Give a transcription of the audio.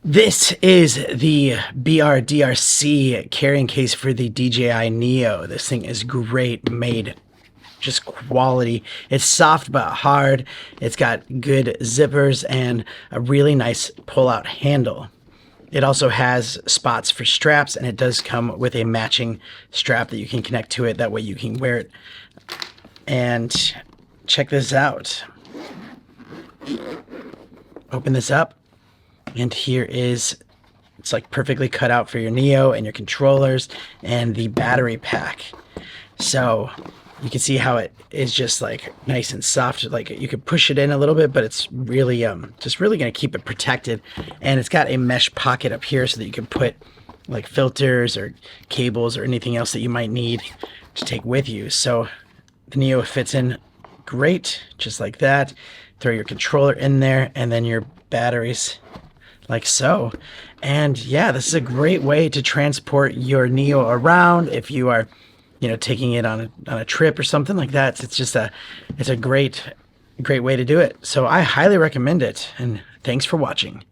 This is the BRDRC carrying case for the DJI NEO. This thing is great, made just quality. It's soft but hard. It's got good zippers and a really nice pull-out handle. It also has spots for straps, and it does come with a matching strap that you can connect to it. That way you can wear it. And check this out. Open this up. And here is, it's like perfectly cut out for your Neo and your controllers and the battery pack. So you can see how it is just like nice and soft. Like you could push it in a little bit, but it's really just really going to keep it protected. And it's got a mesh pocket up here so that you can put like filters or cables or anything else that you might need to take with you. So the Neo fits in great, just like that. Throw your controller in there and then your batteries like so. And yeah, this is a great way to transport your Neo around if you are, taking it on a trip or something like that. It's a great way to do it. So I highly recommend it. And thanks for watching.